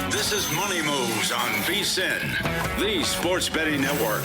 This is Money Moves on VSiN, the Sports Betting Network.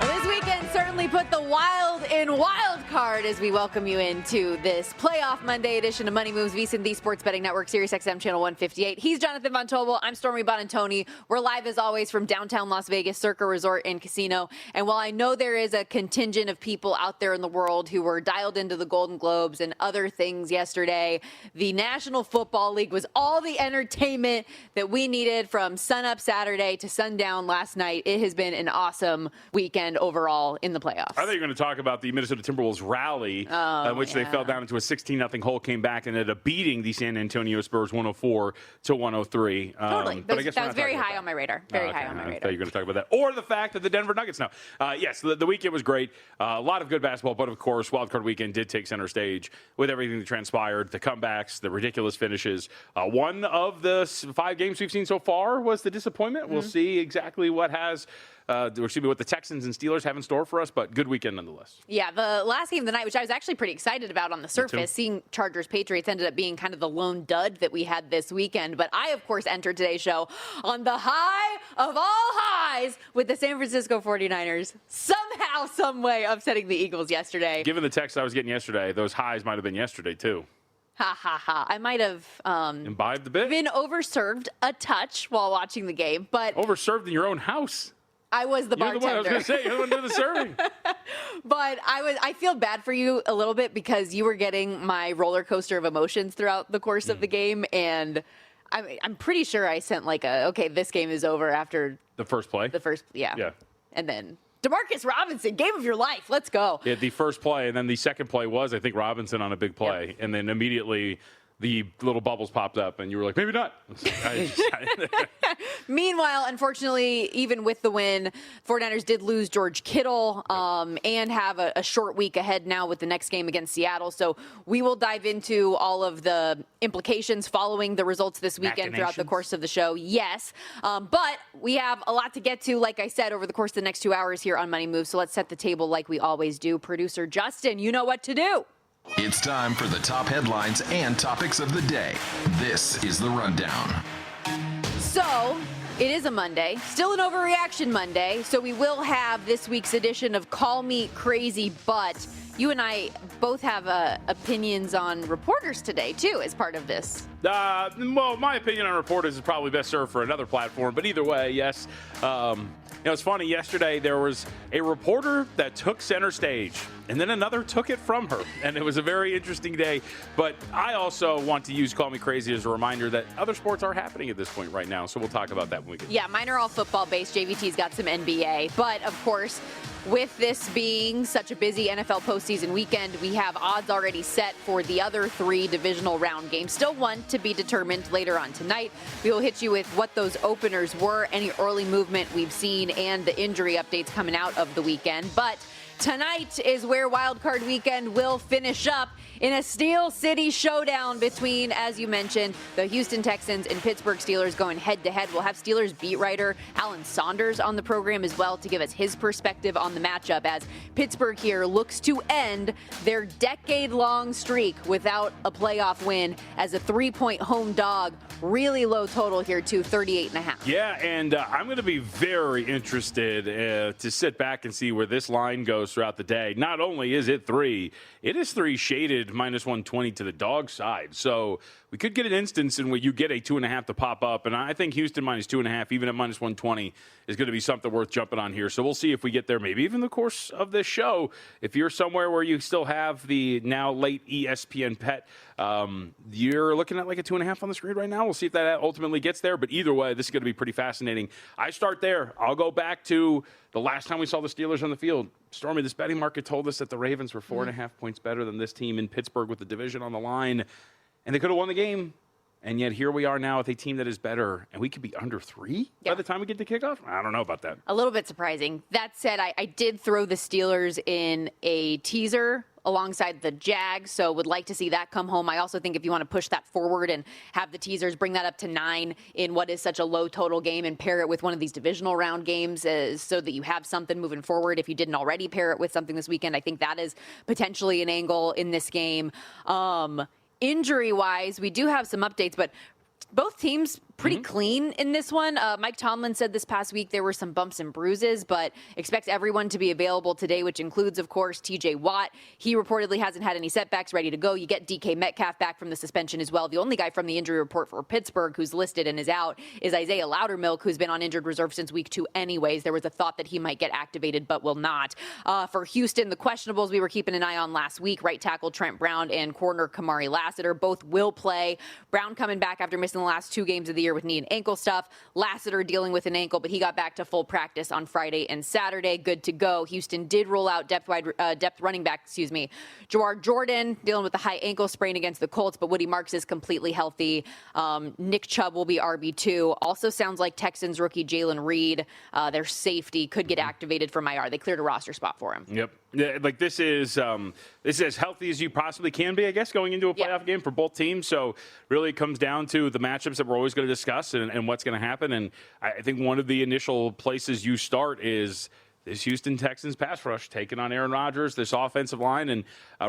Well, this weekend certainly put the wild in wild card as we welcome you into this playoff Monday edition of Money Moves, VSiN, the Sports Betting Network, Sirius XM Channel 158. He's Jonathan Von Tobel. I'm Stormy Buonantony. We're live as always from downtown Las Vegas, Circa Resort and Casino. And while I know there is a contingent of people out there in the world who were dialed into the Golden Globes and other things yesterday, the National Football League was all the entertainment that we needed from sunup Saturday to sundown last night. It has been an awesome weekend overall in the playoffs. I thought you were going to talk about the Minnesota Timberwolves rally, in which they fell down into a 16-0 hole, came back and ended up beating the San Antonio Spurs 104-103. Totally. But I guess that was very high on my radar. Very high on my radar. I thought you were going to talk about that. Or the fact that the Denver Nuggets now. Yes, the weekend was great. A lot of good basketball, but of course, wildcard weekend did take center stage with everything that transpired, the comebacks, the ridiculous finishes. One of the 5 games we've seen so far was the disappointment. Mm-hmm. We'll see exactly what what the Texans and Steelers have in store for us, but good weekend nonetheless. Yeah, the last game of the night, which I was actually pretty excited about on the surface, seeing Chargers-Patriots ended up being kind of the lone dud that we had this weekend. But I, of course, entered today's show on the high of all highs with the San Francisco 49ers somehow, some way upsetting the Eagles yesterday. Given the text I was getting yesterday, those highs might have been yesterday, too. Ha, ha, ha. I might have imbibed a bit? Been overserved a touch while watching the game. But overserved in your own house? I was the bartender. I was going to say, you're the one doing the serving. But I feel bad for you a little bit because you were getting my roller coaster of emotions throughout the course of the game. And I'm pretty sure I sent okay, this game is over after the first play. Yeah. And then Demarcus Robinson, game of your life. Let's go. Yeah, the first play. And then the second play was, I think, Robinson on a big play. Yep. And then immediately the little bubbles popped up, and you were like, maybe not. Meanwhile, unfortunately, even with the win, 49ers did lose George Kittle and have a short week ahead now with the next game against Seattle. So we will dive into all of the implications following the results this weekend throughout the course of the show. Yes. But we have a lot to get to, like I said, over the course of the next 2 hours here on Money Moves. So let's set the table like we always do. Producer Justin, you know what to do. It's time for the top headlines and topics of the day. This is The Rundown. So, it is a Monday, still an overreaction Monday, so we will have this week's edition of Call Me Crazy, but you and I both have opinions on reporters today, too, as part of this. Well, my opinion on reporters is probably best served for another platform, but either way, yes. It's funny, yesterday there was a reporter that took center stage, and then another took it from her, and it was a very interesting day. But I also want to use Call Me Crazy as a reminder that other sports are happening at this point right now, so we'll talk about that when we get. Yeah, mine are all football-based. JVT's got some NBA, but of course, with this being such a busy NFL postseason weekend, we have odds already set for the other 3 divisional round games. Still one to be determined later on tonight. We will hit you with what those openers were, any early movement we've seen, and the injury updates coming out of the weekend. But tonight is where Wild Card Weekend will finish up in a Steel City showdown between, as you mentioned, the Houston Texans and Pittsburgh Steelers going head-to-head. We'll have Steelers beat writer Alan Saunders on the program as well to give us his perspective on the matchup as Pittsburgh here looks to end their decade-long streak without a playoff win as a 3-point home dog. Really low total here, too, 38.5. Yeah, and I'm going to be very interested to sit back and see where this line goes throughout the day. Not only is it 3, it is 3 shaded minus 120 to the dog side. So we could get an instance in where you get a 2.5 to pop up. And I think Houston minus 2.5, even at minus 120, is going to be something worth jumping on here. So we'll see if we get there, maybe even the course of this show. If you're somewhere where you still have the now late ESPN pet, you're looking at like a 2.5 on the screen right now. We'll see if that ultimately gets there. But either way, this is going to be pretty fascinating. I start there. I'll go back to the last time we saw the Steelers on the field. Stormy, this betting market told us that the Ravens were 4.5 points better than this team in Pittsburgh with the division on the line. And they could have won the game. And yet here we are now with a team that is better. And we could be under 3 by the time we get to kickoff? I don't know about that. A little bit surprising. That said, I did throw the Steelers in a teaser alongside the Jags, so would like to see that come home. I also think if you want to push that forward and have the teasers bring that up to 9 in what is such a low total game and pair it with one of these divisional round games so that you have something moving forward. If you didn't already pair it with something this weekend, I think that is potentially an angle in this game. Injury-wise, we do have some updates, but both teams pretty clean in this one. Mike Tomlin said this past week there were some bumps and bruises, but expects everyone to be available today, which includes, of course, TJ Watt. He reportedly hasn't had any setbacks, ready to go. You get DK Metcalf back from the suspension as well. The only guy from the injury report for Pittsburgh who's listed and is out is Isaiah Loudermilk, who's been on injured reserve since week 2 anyways. There was a thought that he might get activated, but will not. For Houston, the questionables we were keeping an eye on last week, right tackle Trent Brown and corner Kamari Lassiter, both will play. Brown coming back after missing the last 2 games of the year with knee and ankle stuff. Lassiter dealing with an ankle, but he got back to full practice on Friday and Saturday. Good to go. Houston did roll out depth running back, Jawar Jordan dealing with the high ankle sprain against the Colts, but Woody Marks is completely healthy. Nick Chubb will be RB2. Also sounds like Texans rookie Jalen Reed, their safety, could get activated from IR. They cleared a roster spot for him. Yep. Yeah, like this is as healthy as you possibly can be, I guess, going into a playoff game for both teams. So really it comes down to the matchups that we're always going to discuss and what's going to happen. And I think one of the initial places you start is this Houston Texans pass rush taking on Aaron Rodgers, this offensive line, and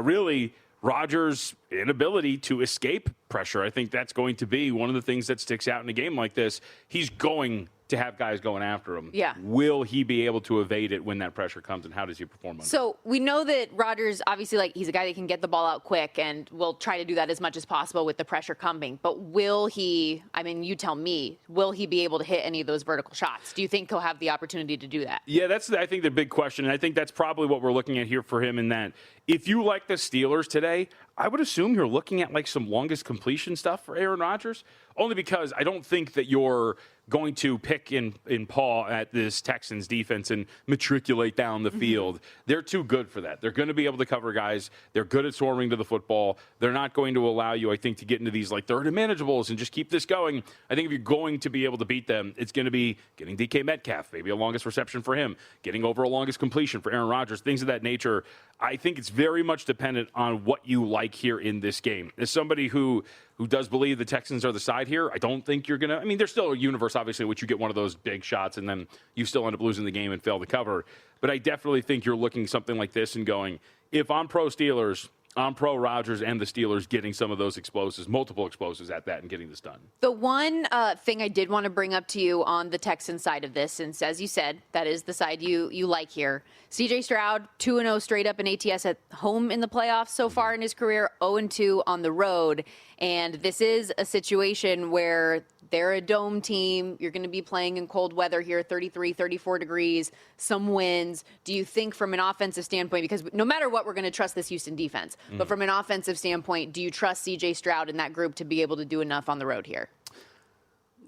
really Rodgers' inability to escape pressure. I think that's going to be one of the things that sticks out in a game like this. He's going to have guys going after him. Yeah. Will he be able to evade it when that pressure comes, and how does he perform on it? So we know that Rodgers, obviously, he's a guy that can get the ball out quick and will try to do that as much as possible with the pressure coming. But will he, you tell me, will he be able to hit any of those vertical shots? Do you think he'll have the opportunity to do that? Yeah, that's, I think, the big question. And I think that's probably what we're looking at here for him, in that if you like the Steelers today, I would assume you're looking at some longest completion stuff for Aaron Rodgers, only because I don't think that you're going to pick in paw at this Texans defense and matriculate down the field. They're too good for that. They're going to be able to cover guys. They're good at swarming to the football. They're not going to allow you, I think, to get into these third and manageables and just keep this going. I think if you're going to be able to beat them, it's going to be getting DK Metcalf, maybe a longest reception for him, getting over a longest completion for Aaron Rodgers, things of that nature. I think it's very much dependent on what you like here in this game. As somebody who does believe the Texans are the side here, I don't think you're going to – there's still a universe, obviously, in which you get one of those big shots and then you still end up losing the game and fail to cover. But I definitely think you're looking something like this and going, if I'm pro Steelers – I'm pro Rodgers and the Steelers getting some of those explosives, multiple explosives at that, and getting this done. The one thing I did want to bring up to you on the Texans side of this, since, as you said, that is the side you like here. C.J. Stroud, 2-0 straight up in ATS at home in the playoffs so far in his career, 0-2 on the road. And this is a situation where they're a dome team. You're going to be playing in cold weather here, 33, 34 degrees, some winds. Do you think from an offensive standpoint, because no matter what, we're going to trust this Houston defense, but from an offensive standpoint, do you trust C.J. Stroud and that group to be able to do enough on the road here?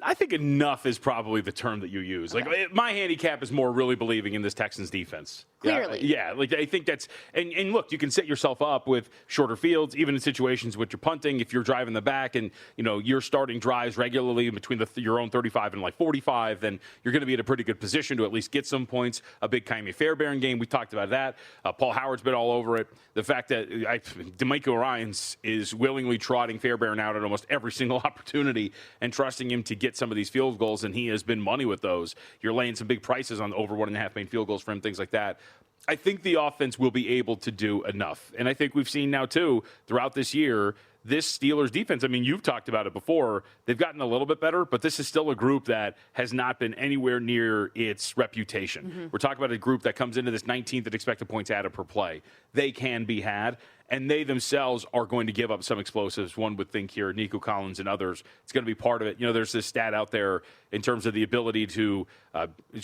I think enough is probably the term that you use. Okay. My handicap is more really believing in this Texans defense. Clearly. Yeah, I think that's – and look, you can set yourself up with shorter fields, even in situations with your punting. If you're driving the back and, you're starting drives regularly between your own 35 and 45, then you're going to be in a pretty good position to at least get some points. A big Kaimi Fairbairn game, we talked about that. Paul Howard's been all over it. The fact that DeMeco Ryans is willingly trotting Fairbairn out at almost every single opportunity and trusting him to get some of these field goals, and he has been money with those. You're laying some big prices on over 1.5 main field goals for him, things like that. I think the offense will be able to do enough. And I think we've seen now, too, throughout this year, this Steelers defense, you've talked about it before, they've gotten a little bit better, but this is still a group that has not been anywhere near its reputation. We're talking about a group that comes into this 19th at expected points added per play. They can be had, and they themselves are going to give up some explosives. One would think here, Nico Collins and others, it's going to be part of it. There's this stat out there in terms of the ability to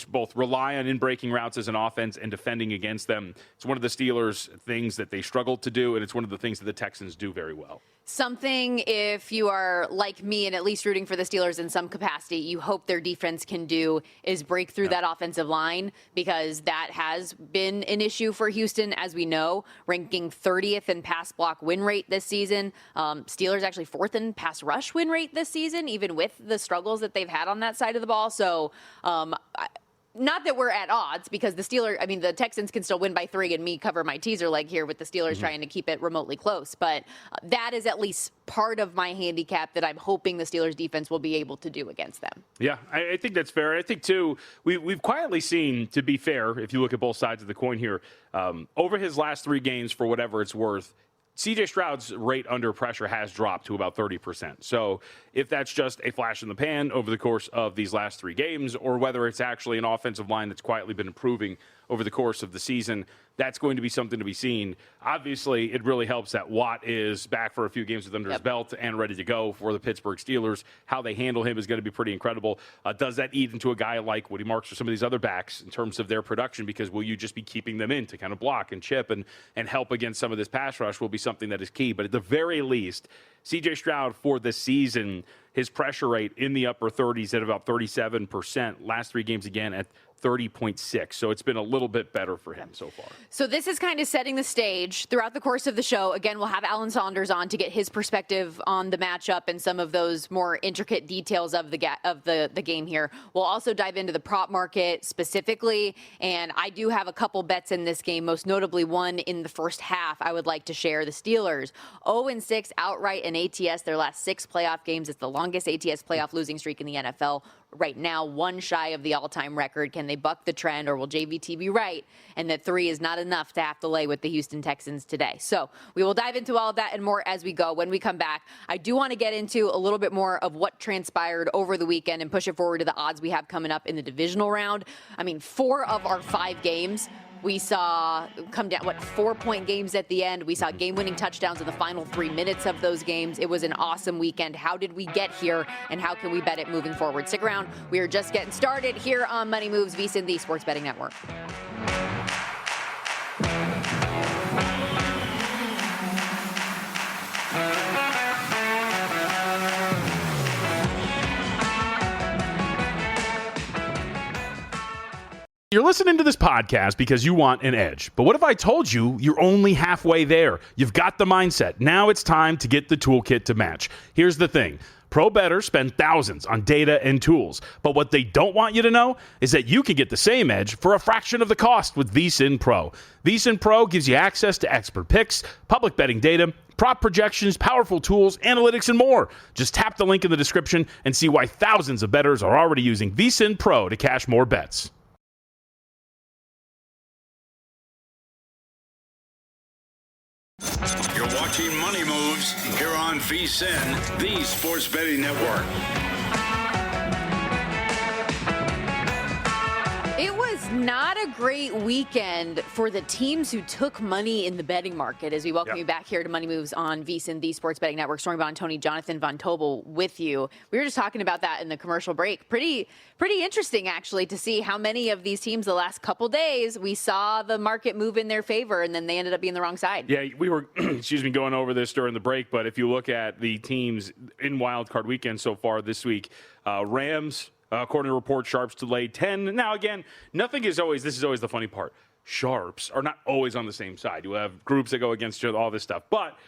both rely on in-breaking routes as an offense and defending against them. It's one of the Steelers' things that they struggled to do, and it's one of the things that the Texans do very well. Something, if you are like me and at least rooting for the Steelers in some capacity, you hope their defense can do is break through that offensive line, because that has been an issue for Houston, as we know, ranking 30th in pass block win rate this season. Steelers actually 4th in pass rush win rate this season, even with the struggles that they've had on that side of the ball. So, not that we're at odds, because the Texans can still win by 3 and me cover my teaser leg here with the Steelers trying to keep it remotely close. But that is at least part of my handicap that I'm hoping the Steelers defense will be able to do against them. Yeah, I think that's fair. I think, too, we've quietly seen, to be fair, if you look at both sides of the coin here, over his last 3 games, for whatever it's worth, C.J. Stroud's rate under pressure has dropped to about 30%. So if that's just a flash in the pan over the course of these last 3 games, or whether it's actually an offensive line that's quietly been improving over the course of the season, that's going to be something to be seen. Obviously, it really helps that Watt is back for a few games with under his belt and ready to go for the Pittsburgh Steelers. How they handle him is going to be pretty incredible. Does that eat into a guy like Woody Marks or some of these other backs in terms of their production? Because will you just be keeping them in to kind of block and chip and help against some of this pass rush will be something that is key. But at the very least, C.J. Stroud for the season, his pressure rate in the upper 30s at about 37%. Last 3 games again at 30.6. So it's been a little bit better for him so far. So this is kind of setting the stage throughout the course of the show. Again, we'll have Alan Saunders on to get his perspective on the matchup and some of those more intricate details of the game here. We'll also dive into the prop market specifically, and I do have a couple bets in this game, most notably one in the first half I would like to share. The Steelers 0-6 outright in ATS their last 6 playoff games. It's the longest ATS playoff losing streak in the NFL. Right now, 1 shy of the all-time record. Can they buck the trend, or will JVT be right and that 3 is not enough to have to lay with the Houston Texans today? So we will dive into all of that and more as we go. When we come back, I do want to get into a little bit more of what transpired over the weekend and push it forward to the odds we have coming up in the divisional round. I mean, 4 of our 5 games we saw come down, 4-point games at the end. We saw game-winning touchdowns in the final 3 minutes of those games. It was an awesome weekend. How did we get here, and how can we bet it moving forward? Stick around. We are just getting started here on Money Moves, VSiN, the Sports Betting Network. You're listening to this podcast because you want an edge. But what if I told you you're only halfway there? You've got the mindset. Now it's time to get the toolkit to match. Here's the thing. Pro bettors spend thousands on data and tools. But what they don't want you to know is that you can get the same edge for a fraction of the cost with VSiN Pro. VSiN Pro gives you access to expert picks, public betting data, prop projections, powerful tools, analytics, and more. Just tap the link in the description and see why thousands of bettors are already using VSiN Pro to cash more bets. You're watching Money Moves here on VSiN, the Sports Betting Network. It was not a great weekend for the teams who took money in the betting market. As we welcome you back here to Money Moves on VSiN, the Sports Betting Network. Stormy, Buonantony, Jonathan Von Tobel with you. We were just talking about that in the commercial break. Pretty interesting, actually, to see how many of these teams the last couple days we saw the market move in their favor, and then they ended up being the wrong side. Yeah, we were, going over this during the break, but if you look at the teams in Wild Card Weekend so far this week, Rams, according to reports, sharps to lay 10. Now, again, this is always the funny part. Sharps are not always on the same side. You have groups that go against each other, all this stuff. But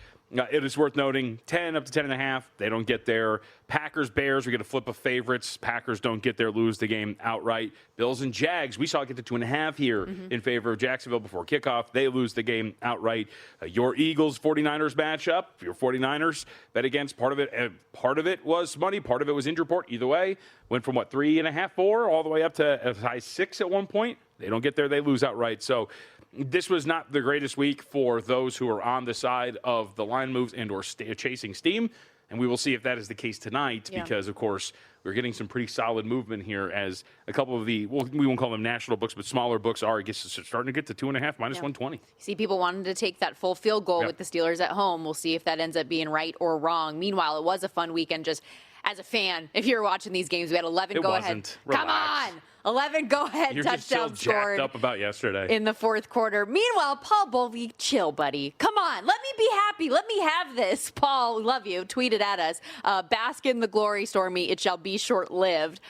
it is worth noting, 10 up to 10.5, they don't get there. Packers, Bears, we get a flip of favorites. Packers don't get there, lose the game outright. Bills and Jags, we saw it get to 2.5 here in favor of Jacksonville before kickoff. They lose the game outright. Your Eagles, 49ers matchup. Your 49ers bet against part of it was money, part of it was injury report. Either way, went from 3.5, 4, all the way up to as high 6 at one point. They don't get there, they lose outright. So this was not the greatest week for those who are on the side of the line moves and or chasing steam. And we will see if that is the case tonight because, of course, we're getting some pretty solid movement here as a couple of we won't call them national books, but smaller books are starting to get to 2.5 minus 120. See, people wanted to take that full field goal with the Steelers at home. We'll see if that ends up being right or wrong. Meanwhile, it was a fun weekend just as a fan. If you're watching these games, we had 11 go-ahead. Come on! 11 go-ahead touchdowns scored. Jacked up about yesterday in the fourth quarter. Meanwhile, Paul Bolvie, chill, buddy. Come on, let me be happy. Let me have this. Paul, love you. Tweeted at us. Bask in the glory, Stormy. It shall be short-lived.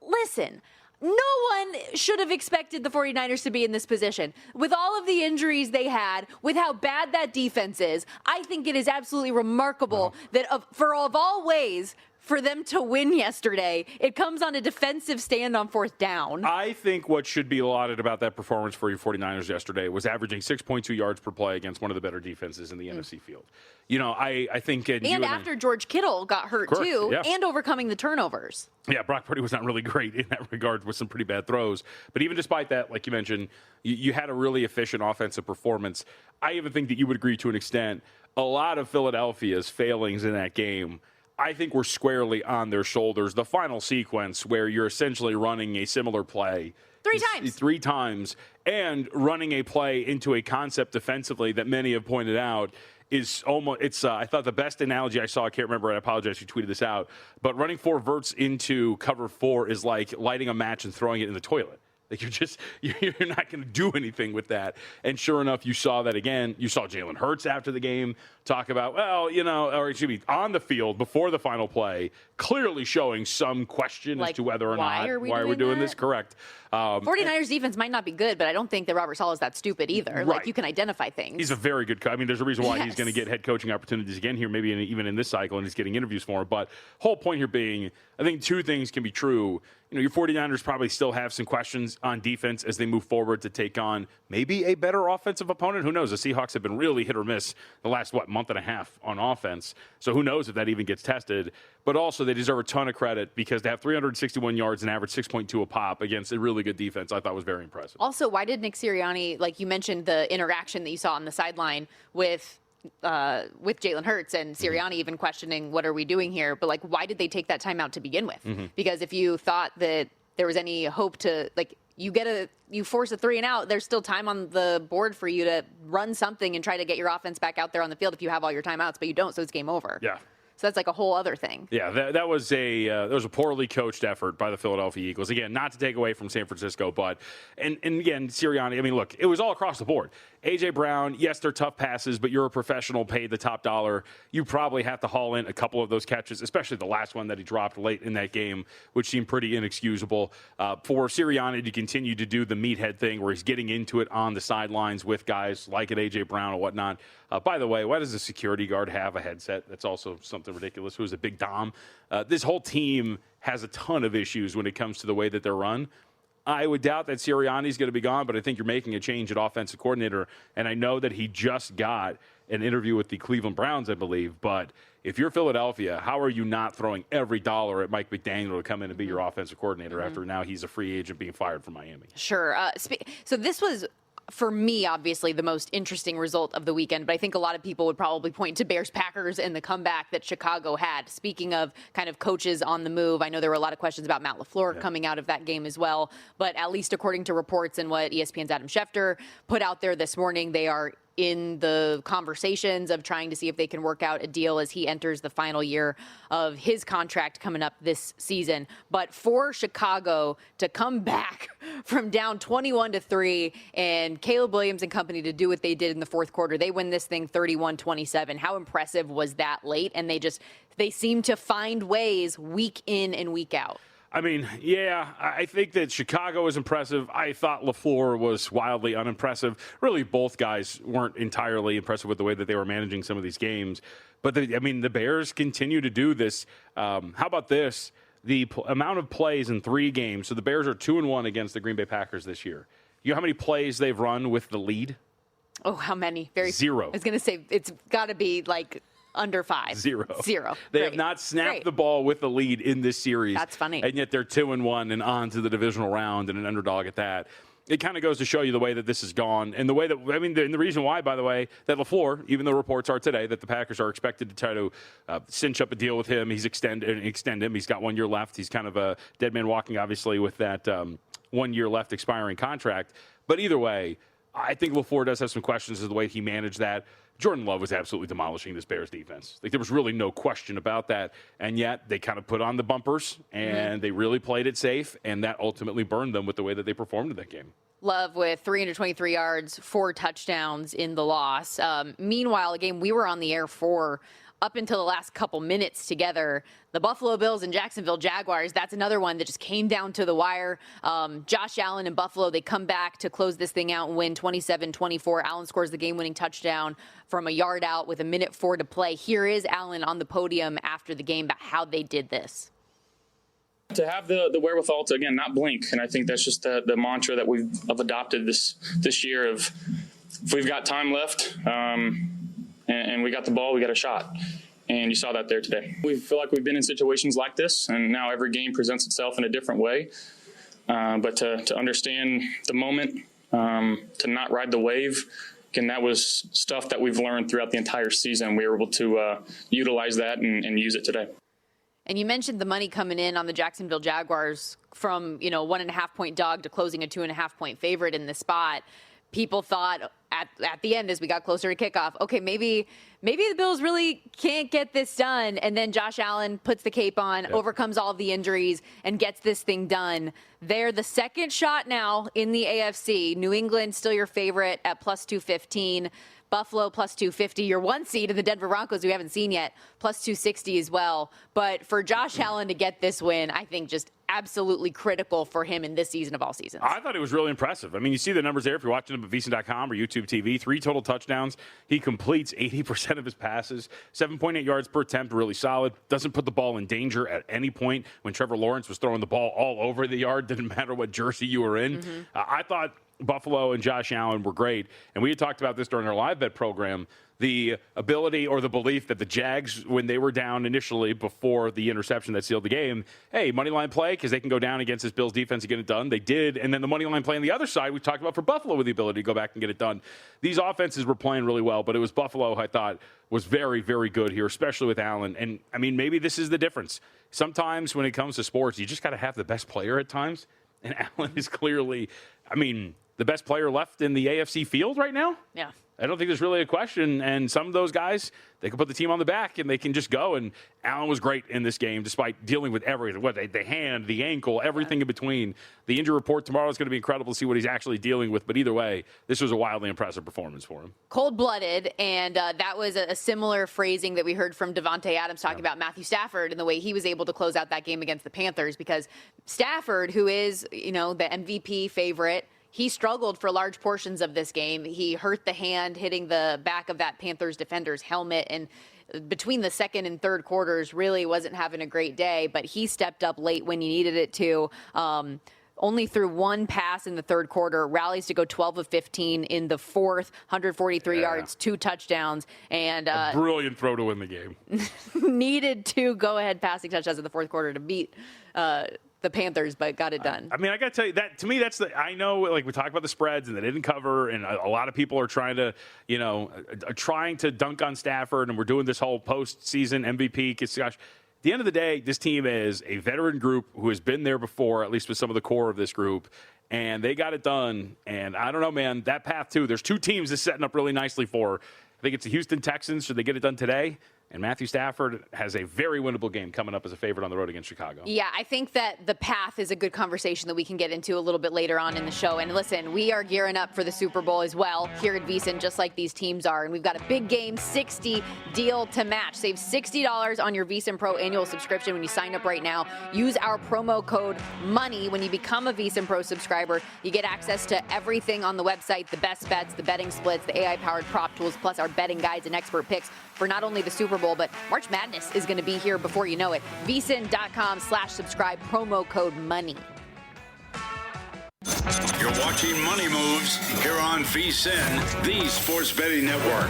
Listen, no one should have expected the 49ers to be in this position. With all of the injuries they had, with how bad that defense is, I think it is absolutely remarkable that of all ways, for them to win yesterday. It comes on a defensive stand on fourth down. I think what should be lauded about that performance for your 49ers yesterday was averaging 6.2 yards per play against one of the better defenses in the NFC field. I think... And after George Kittle got hurt, correct, too, yeah. and overcoming the turnovers. Yeah, Brock Purdy was not really great in that regard with some pretty bad throws. But even despite that, like you mentioned, you had a really efficient offensive performance. I even think that you would agree to an extent, a lot of Philadelphia's failings in that game, I think were squarely on their shoulders. The final sequence where you're essentially running a similar play three times and running a play into a concept defensively that many have pointed out is almost, I thought the best analogy I saw, I can't remember, I apologize, you tweeted this out, but running 4 verts into cover 4 is like lighting a match and throwing it in the toilet. Like you're not going to do anything with that. And sure enough, you saw that again. You saw Jalen Hurts after the game talk about, on the field before the final play, clearly showing some question as to whether or not why are we doing this. Correct. 49ers defense might not be good, but I don't think that Robert Saleh is that stupid either. Right. Like, you can identify things. He's a very good coach. I mean, there's a reason why he's going to get head coaching opportunities again here, maybe even in this cycle, and he's getting interviews for him. But whole point here being, I think 2 things can be true. Your 49ers probably still have some questions on defense as they move forward to take on maybe a better offensive opponent. Who knows? The Seahawks have been really hit or miss the last, month and a half on offense. So who knows if that even gets tested. But also they deserve a ton of credit because they have 361 yards and average 6.2 a pop against a really good defense. I thought was very impressive. Also, why did Nick Sirianni, like you mentioned, the interaction that you saw on the sideline with Jalen Hurts and Sirianni even questioning what are we doing here, but like why did they take that time out to begin with? Because if you thought that there was any hope to you force a 3 and out, there's still time on the board for you to run something and try to get your offense back out there on the field if you have all your timeouts, but you don't, so it's game over. Yeah. So that's like a whole other thing. Yeah, that was a poorly coached effort by the Philadelphia Eagles. Again, not to take away from San Francisco, but and again, Sirianni, I mean, look, it was all across the board. A.J. Brown, yes, they're tough passes, but you're a professional, paid the top dollar. You probably have to haul in a couple of those catches, especially the last one that he dropped late in that game, which seemed pretty inexcusable. For Sirianni to continue to do the meathead thing where he's getting into it on the sidelines with guys like an A.J. Brown or whatnot. By the way, why does the security guard have a headset? That's also something ridiculous. Who's a big Dom? This whole team has a ton of issues when it comes to the way that they're run. I would doubt that Sirianni's going to be gone, but I think you're making a change at offensive coordinator. And I know that he just got an interview with the Cleveland Browns, I believe. But if you're Philadelphia, how are you not throwing every dollar at Mike McDaniel to come in and be your offensive coordinator after now he's a free agent being fired from Miami? Sure. So this was, for me, obviously, the most interesting result of the weekend, but I think a lot of people would probably point to Bears-Packers and the comeback that Chicago had. Speaking of kind of coaches on the move, I know there were a lot of questions about Matt LaFleur coming out of that game as well, but at least according to reports and what ESPN's Adam Schefter put out there this morning, they are in the conversations of trying to see if they can work out a deal as he enters the final year of his contract coming up this season. But for Chicago to come back from down 21-3 and Caleb Williams and company to do what they did in the fourth quarter, they win this thing 31-27. How impressive was that late? And they seem to find ways week in and week out. I mean, yeah, I think that Chicago was impressive. I thought LaFleur was wildly unimpressive. Really, both guys weren't entirely impressive with the way that they were managing some of these games. But, the Bears continue to do this. How about this? The amount of plays in 3 games. So the Bears are 2-1 against the Green Bay Packers this year. You know how many plays they've run with the lead? Oh, how many? 0. I was going to say it's got to be like under 5. 0. They Great. have not snapped the ball with the lead in this series. That's funny. And yet they're 2-1 and on to the divisional round and an underdog at that. It kind of goes to show you the way that this has gone and the way that, the reason why, by the way, that LaFleur, even though reports are today that the Packers are expected to try to cinch up a deal with him, he's extend him. He's got 1 year left. He's kind of a dead man walking, obviously, with that 1 year left expiring contract. But either way, I think LaFleur does have some questions as to the way he managed that. Jordan Love was absolutely demolishing this Bears defense. Like, there was really no question about that. And yet they kind of put on the bumpers and they really played it safe. And that ultimately burned them with the way that they performed in that game. Love with 323 yards, 4 touchdowns in the loss. Meanwhile, a game we were on the air for up until the last couple minutes together. The Buffalo Bills and Jacksonville Jaguars, that's another one that just came down to the wire. Josh Allen and Buffalo, they come back to close this thing out and win 27-24. Allen scores the game-winning touchdown from a yard out with 1:04 to play. Here is Allen on the podium after the game about how they did this. To have the wherewithal to, again, not blink. And I think that's just the mantra that we've adopted this year of, if we've got time left and we got the ball, we got a shot. And you saw that there today. We feel like we've been in situations like this, and now every game presents itself in a different way. But to understand the moment, to not ride the wave, again, that was stuff that we've learned throughout the entire season. We were able to utilize that and use it today. And you mentioned the money coming in on the Jacksonville Jaguars from, 1.5 point dog to closing a 2.5 point favorite in the spot. People thought at the end, as we got closer to kickoff, okay, maybe the Bills really can't get this done. And then Josh Allen puts the cape on, overcomes all of the injuries, and gets this thing done. They're the second shot now in the AFC. New England still your favorite at plus 215. Buffalo plus 250, your one seed, in the Denver Broncos we haven't seen yet, plus 260 as well. But for Josh Allen to get this win, I think just absolutely critical for him in this season of all seasons. I thought it was really impressive. I mean, you see the numbers there if you're watching him at VSiN.com or YouTube TV. 3 total touchdowns. He completes 80% of his passes. 7.8 yards per attempt, really solid. Doesn't put the ball in danger at any point. When Trevor Lawrence was throwing the ball all over the yard, didn't matter what jersey you were in. I thought Buffalo and Josh Allen were great. And we had talked about this during our live bet program, the ability or the belief that the Jags, when they were down initially before the interception that sealed the game, hey, money line play because they can go down against this Bills defense and get it done. They did. And then the money line play on the other side, we talked about for Buffalo with the ability to go back and get it done. These offenses were playing really well, but it was Buffalo I thought was very, very good here, especially with Allen. And, I mean, maybe this is the difference. Sometimes when it comes to sports, you just got to have the best player at times. And Allen is clearly, the best player left in the AFC field right now? Yeah. I don't think there's really a question. And some of those guys, they can put the team on the back and they can just go. And Allen was great in this game despite dealing with everything. The hand, the ankle, everything in between. The injury report tomorrow is going to be incredible to see what he's actually dealing with. But either way, this was a wildly impressive performance for him. Cold-blooded, and that was a similar phrasing that we heard from Davante Adams talking about Matthew Stafford and the way he was able to close out that game against the Panthers. Because Stafford, who is, the MVP favorite, he struggled for large portions of this game. He hurt the hand hitting the back of that Panthers defender's helmet, and between the second and third quarters really wasn't having a great day, but he stepped up late when you needed it to. Only threw one pass in the third quarter, rallies to go 12 of 15 in the fourth, 143 yards, 2 touchdowns. And a brilliant throw to win the game. Needed 2 go-ahead passing touchdowns in the fourth quarter to beat the Panthers, but got it done. I got to tell you, that to me, I know, we talk about the spreads and they didn't cover, and a lot of people are trying to, trying to dunk on Stafford, and we're doing this whole postseason MVP discussion. At the end of the day, this team is a veteran group who has been there before, at least with some of the core of this group, and they got it done. And I don't know, man, that path too, there's 2 teams that's setting up really nicely for. I think it's the Houston Texans. Should they get it done today? And Matthew Stafford has a very winnable game coming up as a favorite on the road against Chicago. Yeah, I think that the path is a good conversation that we can get into a little bit later on in the show. And listen, we are gearing up for the Super Bowl as well here at VSiN, just like these teams are. And we've got a big game 60 deal to match. Save $60 on your VSiN Pro annual subscription when you sign up right now. Use our promo code MONEY when you become a VSiN Pro subscriber. You get access to everything on the website, the best bets, the betting splits, the AI-powered prop tools, plus our betting guides and expert picks for not only the Super Bowl, but March Madness is going to be here before you know it. VSiN.com/subscribe, promo code MONEY. You're watching Money Moves here on VSiN, the Sports Betting Network.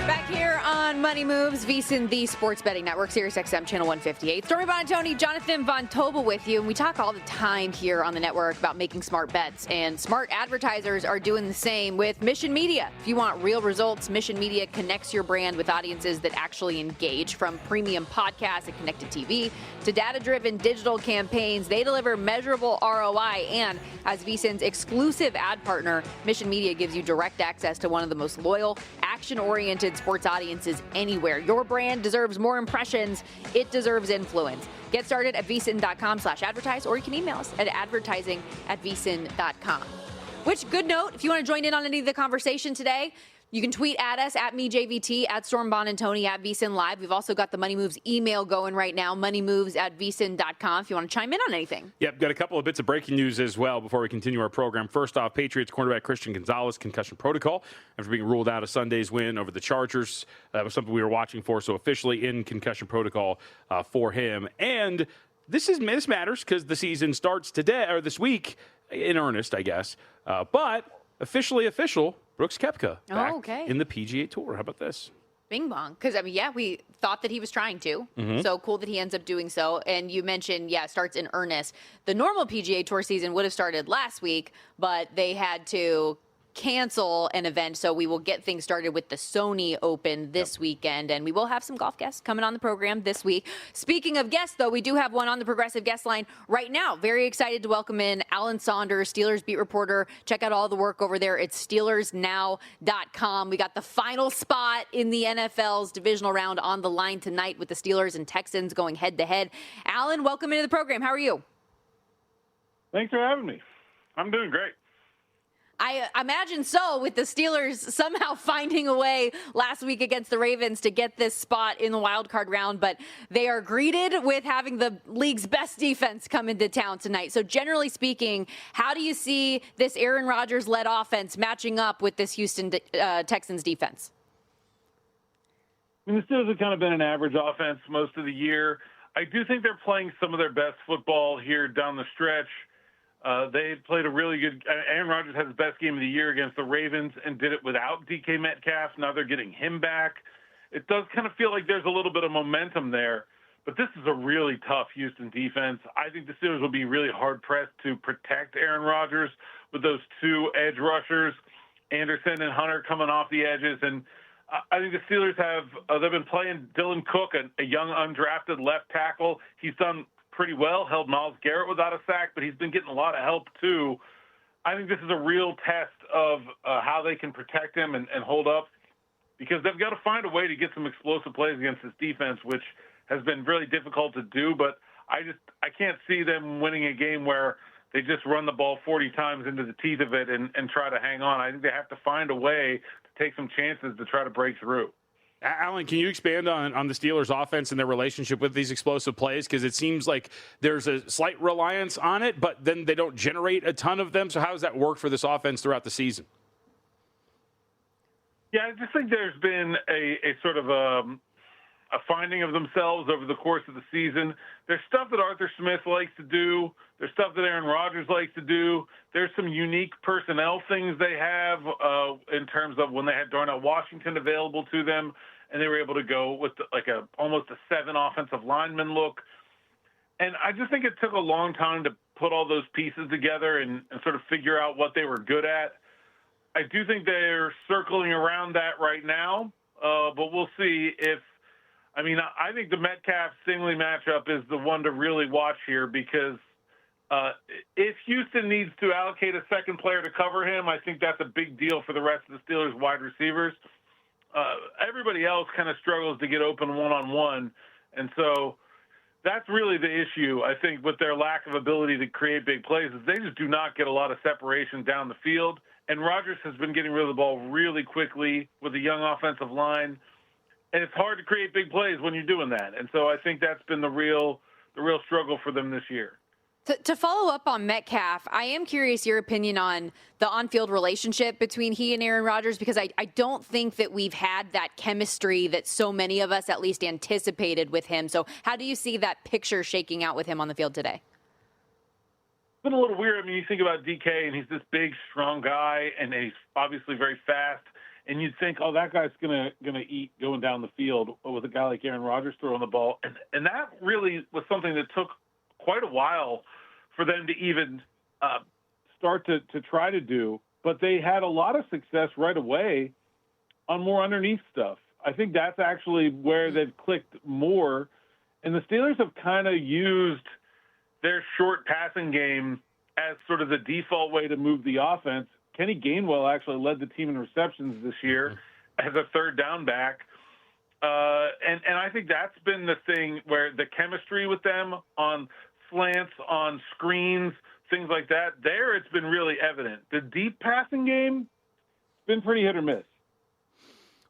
Back here on Money Moves, VSiN, the Sports Betting Network, Sirius XM Channel 158. Stormy Buonantony, Jonathan Von Tobel with you. And we talk all the time here on the network about making smart bets. And smart advertisers are doing the same with Mission Media. If you want real results, Mission Media connects your brand with audiences that actually engage. From premium podcasts and connected TV to data-driven digital campaigns, they deliver measurable ROI. And as VSiN's exclusive ad partner, Mission Media gives you direct access to one of the most loyal, action-oriented sports audiences anywhere. Your brand deserves more impressions. It deserves influence. Get started at VSiN.com/advertise, or you can email us at advertising@vsin.com. Which, good note, if you want to join in on any of the conversation today, you can tweet at us, at MeJVT, at Storm Buonantony, at VSiN Live. We've also got the Money Moves email going right now, moneymoves@vsin.com, if you want to chime in on anything. Yep, got a couple of bits of breaking news as well before we continue our program. First off, Patriots cornerback Christian Gonzalez, concussion protocol after being ruled out of Sunday's win over the Chargers. That was something we were watching for, so officially in concussion protocol for him. And this matters because the season starts today, or this week, in earnest, I guess. But official, Brooks Koepka back in the PGA Tour. How about this? Bing bong. Because, we thought that he was trying to. Mm-hmm. So cool that he ends up doing so. And you mentioned, it starts in earnest. The normal PGA Tour season would have started last week, but they had to cancel an event, so we will get things started with the Sony Open this weekend, and we will have some golf guests coming on the program this week. Speaking of guests, though, we do have one on the Progressive guest line right now. Very excited to welcome in Alan Saunders, Steelers beat reporter. Check out all the work over there at SteelersNow.com. We got the final spot in the NFL's divisional round on the line tonight with the Steelers and Texans going head-to-head. Alan, welcome into the program. How are you? Thanks for having me. I'm doing great. I imagine so, with the Steelers somehow finding a way last week against the Ravens to get this spot in the wild card round, but they are greeted with having the league's best defense come into town tonight. So generally speaking, how do you see this Aaron Rodgers-led offense matching up with this Houston Texans defense? The Steelers have kind of been an average offense most of the year. I do think they're playing some of their best football here down the stretch. They played a really good – Aaron Rodgers had his best game of the year against the Ravens and did it without DK Metcalf. Now they're getting him back. It does kind of feel like there's a little bit of momentum there, but this is a really tough Houston defense. I think the Steelers will be really hard-pressed to protect Aaron Rodgers with those two edge rushers, Anderson and Hunter coming off the edges. And I think the Steelers have they've been playing Dylan Cook, a young undrafted left tackle. He's done pretty well, held Myles Garrett without a sack, but he's been getting a lot of help too. I think this is a real test of how they can protect him and hold up, because they've got to find a way to get some explosive plays against this defense, which has been really difficult to do. But I can't see them winning a game where they just run the ball 40 times into the teeth of it and try to hang on. I think they have to find a way to take some chances to try to break through. Alan, can you expand on the Steelers' offense and their relationship with these explosive plays? Because it seems like there's a slight reliance on it, but then they don't generate a ton of them. So how does that work for this offense throughout the season? Yeah, I just think there's been a sort of a finding of themselves over the course of the season. There's stuff that Arthur Smith likes to do. There's stuff that Aaron Rodgers likes to do. There's some unique personnel things they have in terms of when they had Darnell Washington available to them, and they were able to go with almost a 7 offensive lineman look. And I just think it took a long time to put all those pieces together and sort of figure out what they were good at. I do think they're circling around that right now, but we'll see if – I think the Metcalf-Stingley matchup is the one to really watch here, because if Houston needs to allocate a second player to cover him, I think that's a big deal for the rest of the Steelers wide receivers. Everybody else kind of struggles to get open one-on-one, and so that's really the issue, I think, with their lack of ability to create big plays, is they just do not get a lot of separation down the field. And Rodgers has been getting rid of the ball really quickly with a young offensive line, and it's hard to create big plays when you're doing that. And so I think that's been the real struggle for them this year. To follow up on Metcalf, I am curious your opinion on the on-field relationship between he and Aaron Rodgers, because I don't think that we've had that chemistry that so many of us at least anticipated with him. So how do you see that picture shaking out with him on the field today? It's been a little weird. You think about DK, and he's this big, strong guy, and he's obviously very fast. And you'd think, oh, that guy's gonna eat going down the field with a guy like Aaron Rodgers throwing the ball. And that really was something that took quite a while for them to even start to try to do. But they had a lot of success right away on more underneath stuff. I think that's actually where they've clicked more. And the Steelers have kind of used their short passing game as sort of the default way to move the offense. Kenny Gainwell actually led the team in receptions this year as a third down back. And I think that's been the thing where the chemistry with them on slants, on screens, things like that. There, it's been really evident. The deep passing game, it's been pretty hit or miss.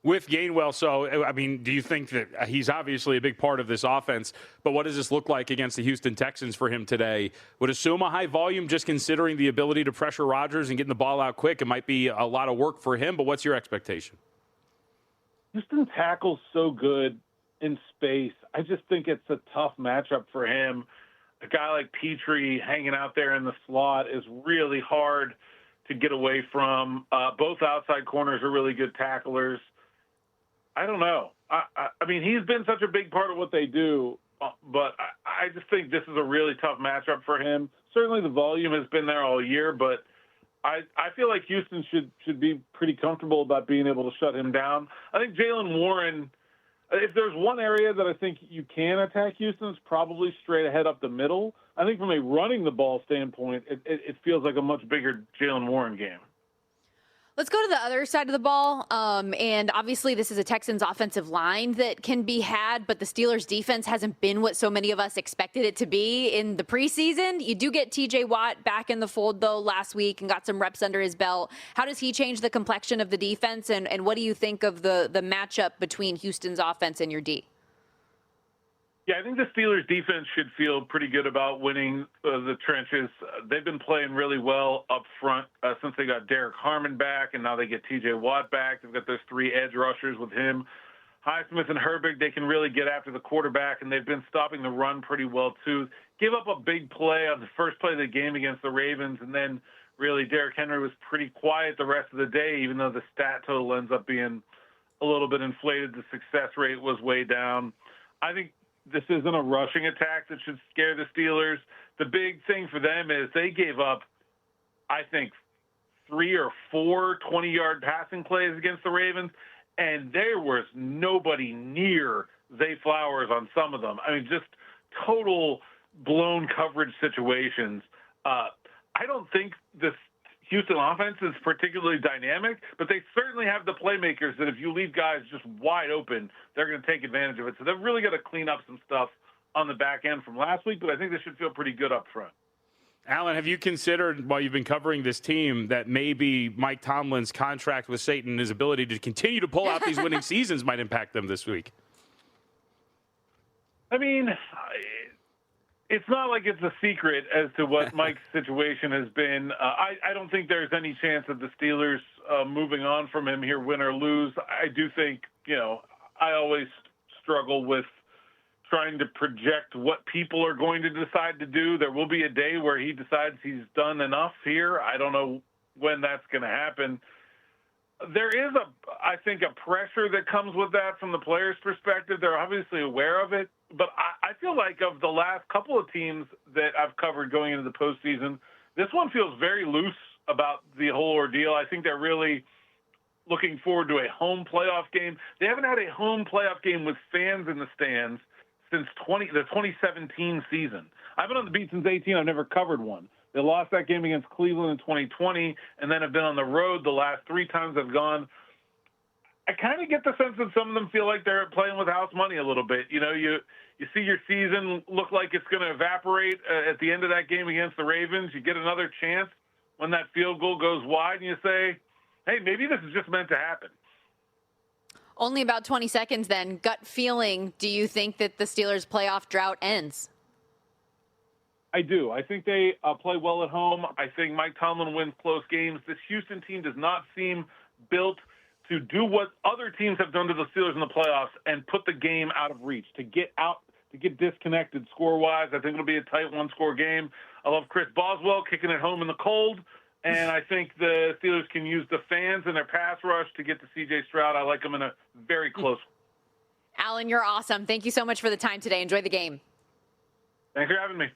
With Gainwell, so, I mean, do you think that he's obviously a big part of this offense, but what does this look like against the Houston Texans for him today? Would assume a high volume, just considering the ability to pressure Rodgers and getting the ball out quick. It might be a lot of work for him, but what's your expectation? Houston tackles so good in space. I just think it's a tough matchup for him. A guy like Petrie hanging out there in the slot is really hard to get away from. Both outside corners are really good tacklers. I don't know. I mean, he's been such a big part of what they do, but I just think this is a really tough matchup for him. Certainly the volume has been there all year, but I feel like Houston should be pretty comfortable about being able to shut him down. I think Jaylen Warren, if there's one area that I think you can attack Houston, it's probably straight ahead up the middle. I think from a running the ball standpoint, it feels like a much bigger Jaylen Warren game. Let's go to the other side of the ball. And obviously this is a Texans offensive line that can be had, but the Steelers defense hasn't been what so many of us expected it to be in the preseason. You do get TJ Watt back in the fold, though, last week and got some reps under his belt. How does he change the complexion of the defense? And what do you think of the matchup between Houston's offense and your D? Yeah, I think the Steelers defense should feel pretty good about winning the trenches. They've been playing really well up front since they got Derek Harmon back, and now they get TJ Watt back. They've got those three edge rushers with him. Highsmith and Herbig, they can really get after the quarterback, and they've been stopping the run pretty well, too. Give up a big play on the first play of the game against the Ravens, and then really Derrick Henry was pretty quiet the rest of the day, even though the stat total ends up being a little bit inflated. The success rate was way down. I think this isn't a rushing attack that should scare the Steelers. The big thing for them is they gave up, I think, 3 or 4 20-yard passing plays against the Ravens, and there was nobody near Zay Flowers on some of them. I mean, just total blown coverage situations. I don't think this Houston offense is particularly dynamic, but they certainly have the playmakers that if you leave guys just wide open, they're going to take advantage of it. So they've really got to clean up some stuff on the back end from last week, but I think they should feel pretty good up front. Alan, have you considered, while you've been covering this team, that maybe Mike Tomlin's contract with Satan and his ability to continue to pull out these winning seasons might impact them this week? I mean, it's not like it's a secret as to what Mike's situation has been. I don't think there's any chance of the Steelers moving on from him here, win or lose. I do think, I always struggle with trying to project what people are going to decide to do. There will be a day where he decides he's done enough here. I don't know when that's going to happen. There is, I think, a pressure that comes with that from the players' perspective. They're obviously aware of it. But I feel like of the last couple of teams that I've covered going into the postseason, this one feels very loose about the whole ordeal. I think they're really looking forward to a home playoff game. They haven't had a home playoff game with fans in the stands since the 2017 season. I've been on the beat since 2018. I've never covered one. They lost that game against Cleveland in 2020 and then have been on the road the last 3 times I've gone. I kind of get the sense that some of them feel like they're playing with house money a little bit. You see your season look like it's going to evaporate at the end of that game against the Ravens. You get another chance when that field goal goes wide, and you say, hey, maybe this is just meant to happen. Only about 20 seconds then. Gut feeling, do you think that the Steelers' playoff drought ends? I do. I think they play well at home. I think Mike Tomlin wins close games. This Houston team does not seem built to do what other teams have done to the Steelers in the playoffs and put the game out of reach, to get disconnected score-wise. I think it'll be a tight one-score game. I love Chris Boswell kicking it home in the cold, and I think the Steelers can use the fans and their pass rush to get to C.J. Stroud. I like them in a very close one. Alan, you're awesome. Thank you so much for the time today. Enjoy the game. Thanks for having me.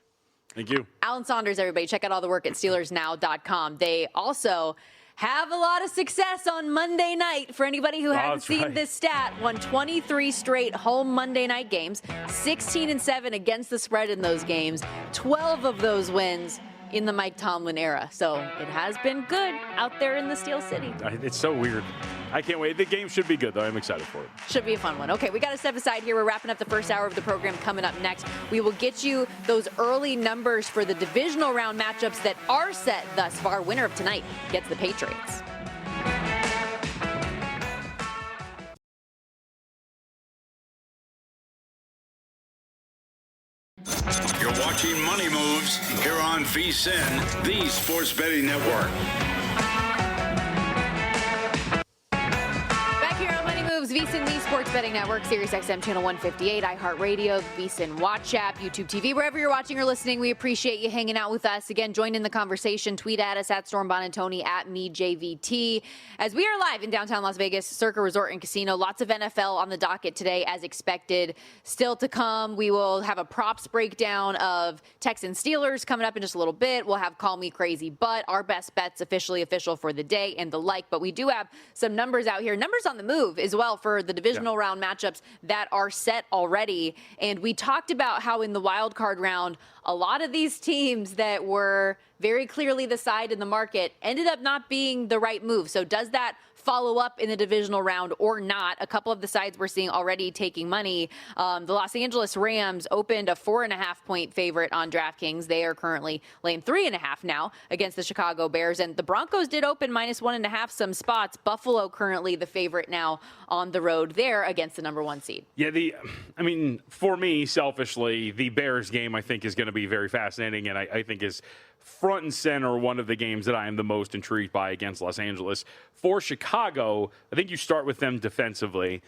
Thank you. Alan Saunders, everybody. Check out all the work at SteelersNow.com. They also have a lot of success on Monday night. For anybody who hasn't seen this stat, won 23 straight home Monday night games, 16-7 against the spread in those games, 12 of those wins in the Mike Tomlin era. So it has been good out there in the Steel City. It's so weird. I can't wait. The game should be good, though. I'm excited for it. Should be a fun one. Okay, we got to step aside here. We're wrapping up the first hour of the program. Coming up next, we will get you those early numbers for the divisional round matchups that are set thus far. Winner of tonight gets the Patriots. You're watching Money Moves here on VSiN, the Sports Betting Network. Back here on Money Moves, VSiN, the Sports Betting Network, Sirius XM Channel 158, iHeartRadio, VSiN Watch app, YouTube TV, wherever you're watching or listening. We appreciate you hanging out with us. Again, join in the conversation. Tweet at us at Storm Buonantony, at MeJVT. As we are live in downtown Las Vegas, Circa Resort and Casino. Lots of NFL on the docket today, as expected. Still to come, we will have a props breakdown of Texans Steelers coming up in just a little bit. We'll have Call Me Crazy, but our best bets official for the day and the like. But we do have some numbers out here, numbers on the move as well for the divisional round matchups that are set already. And we talked about how in the wild card round, a lot of these teams that were very clearly the side in the market ended up not being the right move. So does that follow up in the divisional round or not? A couple of the sides we're seeing already taking money. The Los Angeles Rams opened a 4.5-point favorite on DraftKings. They are currently laying 3.5 now against the Chicago Bears. And the Broncos did open -1.5 some spots. Buffalo currently the favorite now on the road there against the number 1 seed. Yeah, for me, selfishly, the Bears game I think is going to be very fascinating, and I think is front and center one of the games that I am the most intrigued by against Los Angeles. For Chicago, I think you start with them defensively.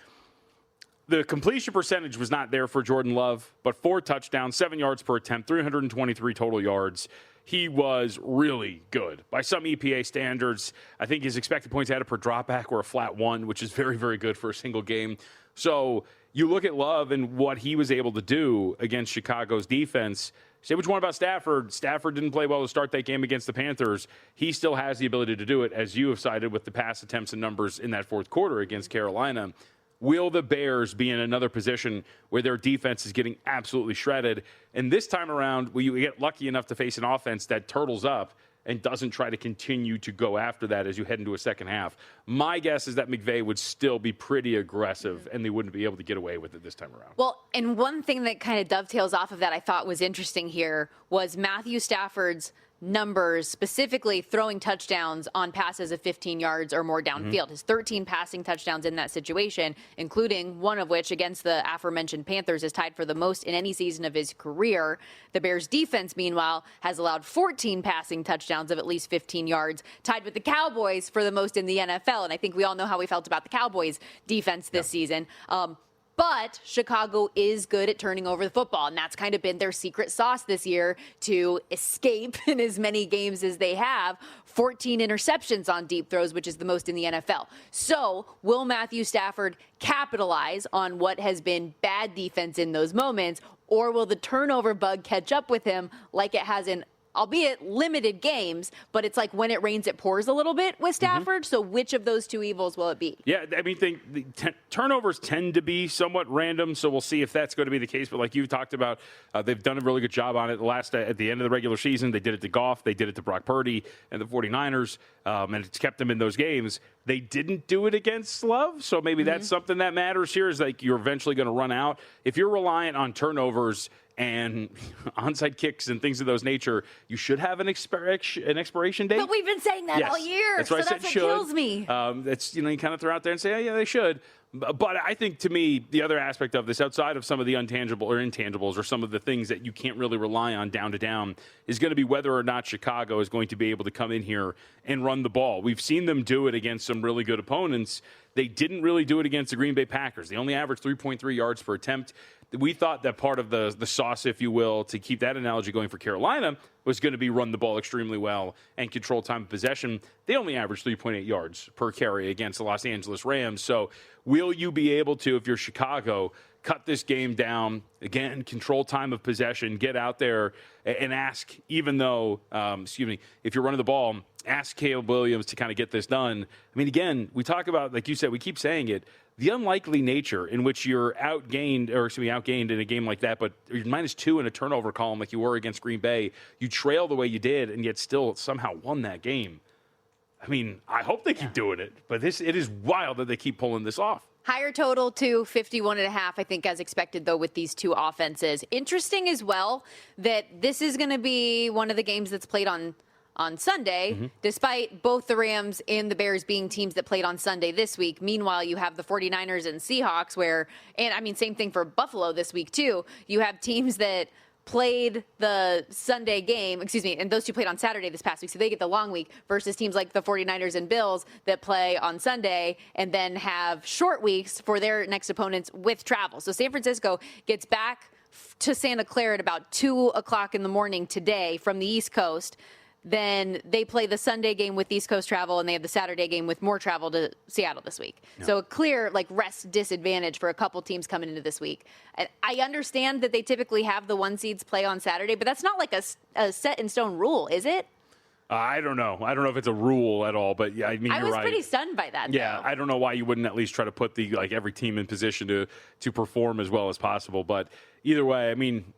The completion percentage was not there for Jordan Love, but 4 touchdowns, 7 yards per attempt, 323 total yards. He was really good. By some EPA standards, I think his expected points added per dropback were a flat 1, which is very, very good for a single game. So you look at Love and what he was able to do against Chicago's defense. Say what you want about Stafford. Stafford didn't play well to start that game against the Panthers. He still has the ability to do it, as you have cited with the pass attempts and numbers in that fourth quarter against Carolina. Will the Bears be in another position where their defense is getting absolutely shredded? And this time around, will you get lucky enough to face an offense that turtles up and doesn't try to continue to go after that as you head into a second half? My guess is that McVay would still be pretty aggressive, and they wouldn't be able to get away with it this time around. Well, and one thing that kind of dovetails off of that I thought was interesting here was Matthew Stafford's numbers, specifically throwing touchdowns on passes of 15 yards or more downfield. His 13 passing touchdowns in that situation, including one of which against the aforementioned Panthers, is tied for the most in any season of his career. The Bears defense, meanwhile, has allowed 14 passing touchdowns of at least 15 yards, tied with the Cowboys for the most in the NFL. And I think we all know how we felt about the Cowboys defense this season. But Chicago is good at turning over the football, and that's kind of been their secret sauce this year to escape in as many games as they have. 14 interceptions on deep throws, which is the most in the NFL. So will Matthew Stafford capitalize on what has been bad defense in those moments, or will the turnover bug catch up with him like it has in albeit limited games, but it's like when it rains, it pours a little bit with Stafford. So which of those two evils will it be? Yeah, I mean, the turnovers tend to be somewhat random, so we'll see if that's going to be the case. But like you talked about, they've done a really good job on it. At the end of the regular season, they did it to Goff, they did it to Brock Purdy and the 49ers, and it's kept them in those games. They didn't do it against Love, so maybe that's something that matters here, is like you're eventually going to run out. If you're reliant on turnovers and onside kicks and things of those nature, you should have an expiration date. But we've been saying that all year, that's what what kills me. That's, you kind of throw out there and say, oh, yeah, they should. But I think, to me, the other aspect of this, outside of some of the intangibles or some of the things that you can't really rely on down to down, is going to be whether or not Chicago is going to be able to come in here and run the ball. We've seen them do it against some really good opponents. They didn't really do it against the Green Bay Packers. They only averaged 3.3 yards per attempt. We thought that part of the sauce, if you will, to keep that analogy going for Carolina, was going to be run the ball extremely well and control time of possession. They only averaged 3.8 yards per carry against the Los Angeles Rams. So will you be able to, if you're Chicago, cut this game down, again, control time of possession, get out there and ask, even though, if you're running the ball, ask Caleb Williams to kind of get this done. I mean, again, we talk about, like you said, we keep saying it, the unlikely nature in which you're outgained in a game like that, but you're -2 in a turnover column like you were against Green Bay. You trail the way you did and yet still somehow won that game. I mean, I hope they keep doing it, but it is wild that they keep pulling this off. Higher total to 51.5, I think, as expected, though, with these two offenses. Interesting as well that this is going to be one of the games that's played on Sunday, despite both the Rams and the Bears being teams that played on Sunday this week. Meanwhile, you have the 49ers and Seahawks same thing for Buffalo this week, too. You have teams that played the Sunday game, and those two played on Saturday this past week, so they get the long week, versus teams like the 49ers and Bills that play on Sunday and then have short weeks for their next opponents with travel. So San Francisco gets back to Santa Clara at about 2 o'clock in the morning today from the East Coast. Then they play the Sunday game with East Coast travel, and they have the Saturday game with more travel to Seattle this week. Yeah. So a clear rest disadvantage for a couple teams coming into this week. And I understand that they typically have the 1 seeds play on Saturday, but that's not like a set in stone rule, is it? I don't know. I don't know if it's a rule at all, but yeah, I mean, you're right. I was pretty stunned by that. Yeah, though. I don't know why you wouldn't at least try to put every team in position to perform as well as possible. But either way, I mean,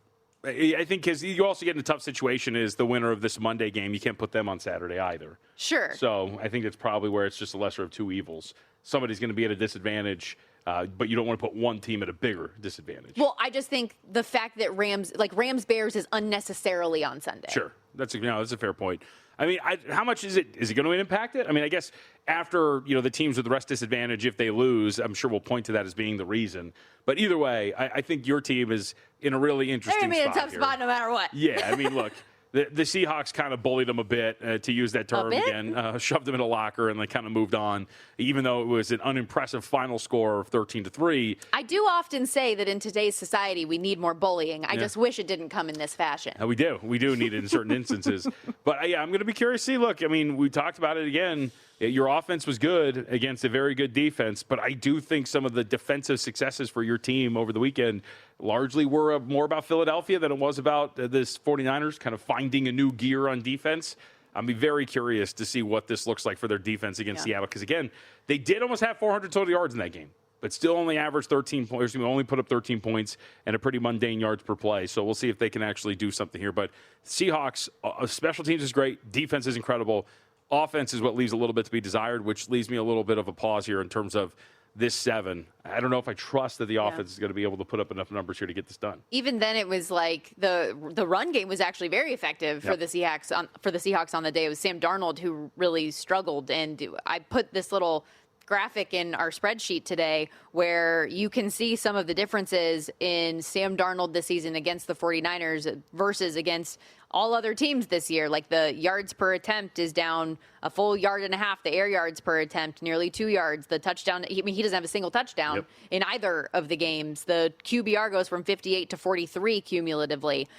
I think because you also get in a tough situation is the winner of this Monday game. You can't put them on Saturday either. Sure. So I think it's probably where it's just a lesser of two evils. Somebody's going to be at a disadvantage, but you don't want to put one team at a bigger disadvantage. Well, I just think the fact that Rams-Bears is unnecessarily on Sunday. Sure. That's a fair point. I mean, how much is it? Is it going to impact it? I mean, I guess after, the teams with the rest disadvantage, if they lose, I'm sure we'll point to that as being the reason. But either way, I think your team is in a really interesting spot. They're going to be in a tough spot no matter what. Yeah, I mean, look, the Seahawks kind of bullied them a bit, to use that term again, shoved them in a locker, and they kind of moved on, even though it was an unimpressive final score of 13-3. I do often say that in today's society, we need more bullying. I just wish it didn't come in this fashion. We do. We do need it in certain instances. But, yeah, I'm going to be curious to see. Look, I mean, we talked about it again. Your offense was good against a very good defense, but I do think some of the defensive successes for your team over the weekend largely were more about Philadelphia than it was about this 49ers kind of finding a new gear on defense. I'll be very curious to see what this looks like for their defense against Seattle because, again, they did almost have 400 total yards in that game, but still only averaged 13 points. Only put up 13 points and a pretty mundane yards per play. So we'll see if they can actually do something here. But Seahawks, special teams is great. Defense is incredible. Offense is what leaves a little bit to be desired, which leaves me a little bit of a pause here in terms of this 7. I don't know if I trust that the offense is going to be able to put up enough numbers here to get this done. Even then, it was like the run game was actually very effective for the Seahawks on the day. It was Sam Darnold who really struggled, and I put this little graphic in our spreadsheet today where you can see some of the differences in Sam Darnold this season against the 49ers versus against all other teams this year. Like the yards per attempt is down a full yard and a half. The air yards per attempt, nearly 2 yards. The touchdown, he doesn't have a single touchdown in either of the games. The QBR goes from 58 to 43 cumulatively.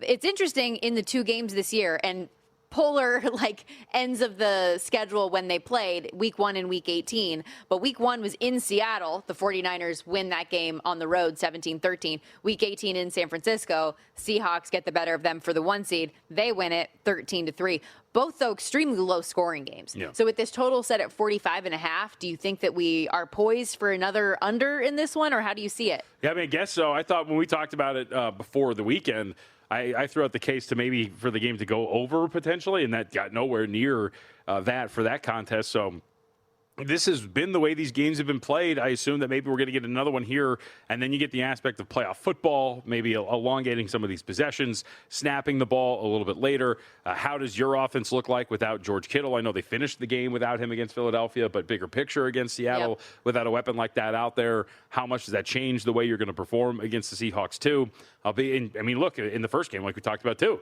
It's interesting in the 2 games this year, and polar ends of the schedule when they played week 1 and week 18. But week 1 was in Seattle. The 49ers win that game on the road 17-13. Week 18 in San Francisco, Seahawks get the better of them for the 1 seed. They win it 13-3. Both, though, extremely low scoring games. Yeah. So with this total set at 45.5, do you think that we are poised for another under in this one, or how do you see it? Yeah, I mean, I guess so. I thought when we talked about it before the weekend, I threw out the case to maybe for the game to go over potentially, and that got nowhere near that for that contest. So this has been the way these games have been played. I assume that maybe we're going to get another one here, and then you get the aspect of playoff football, maybe elongating some of these possessions, snapping the ball a little bit later. How does your offense look like without George Kittle? I know they finished the game without him against Philadelphia, but bigger picture against Seattle without a weapon like that out there, how much does that change the way you're going to perform against the Seahawks too? Look, in the first game, like we talked about too,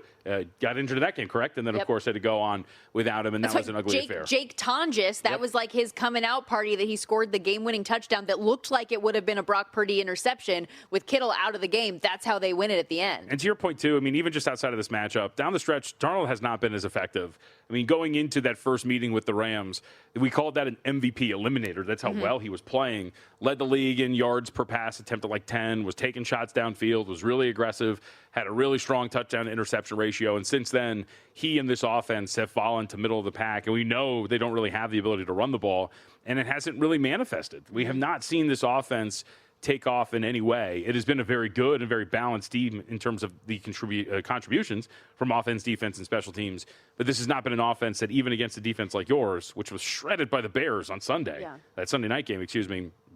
got injured in that game, correct? And then, of course, had to go on without him, and that was an ugly affair. Jake Tonjes, that was like his coming out party that he scored the game-winning touchdown that looked like it would have been a Brock Purdy interception with Kittle out of the game. That's how they win it at the end. And to your point, too, I mean, even just outside of this matchup, down the stretch, Darnold has not been as effective. I mean, going into that first meeting with the Rams, we called that an MVP eliminator. That's how well he was playing. Led the league in yards per pass, attempted 10, was taking shots downfield, was really aggressive, had a really strong touchdown-to-interception ratio. And since then, he and this offense have fallen to middle of the pack. And we know they don't really have the ability to run the ball, and it hasn't really manifested. We have not seen this offense take off in any way. It has been a very good and very balanced team in terms of the contributions from offense, defense, and special teams. But this has not been an offense that, even against a defense like yours, which was shredded by the Bears on Sunday, that Sunday night game,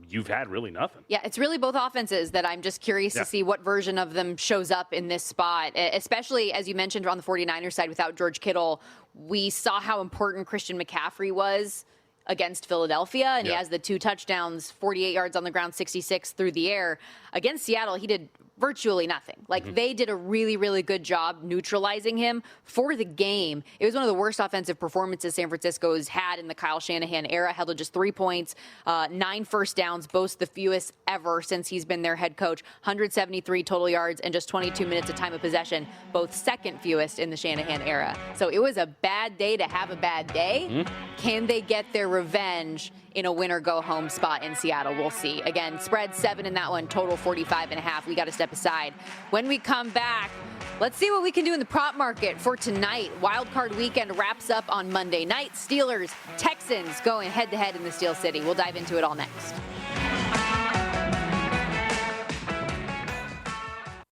you've had really nothing. Yeah, it's really both offenses that I'm just curious to see what version of them shows up in this spot, especially, as you mentioned, on the 49ers side without George Kittle. We saw how important Christian McCaffrey was against Philadelphia, and he has the 2 touchdowns, 48 yards on the ground, 66 through the air. Against Seattle, he did virtually nothing. They did a really, really good job neutralizing him for the game. It was one of the worst offensive performances San Francisco's had in the Kyle Shanahan era. Held to just 3 points, 9 first downs, boasts the fewest ever since he's been their head coach. 173 total yards and just 22 minutes of time of possession, both second fewest in the Shanahan era. So it was a bad day to have a bad day. Can they get their revenge in a win-or-go-home spot in Seattle? We'll see. Again, spread 7 in that one, total 45.5. We got to step aside. When we come back, let's see what we can do in the prop market for tonight. Wild card weekend wraps up on Monday night. Steelers, Texans going head-to-head in the Steel City. We'll dive into it all next.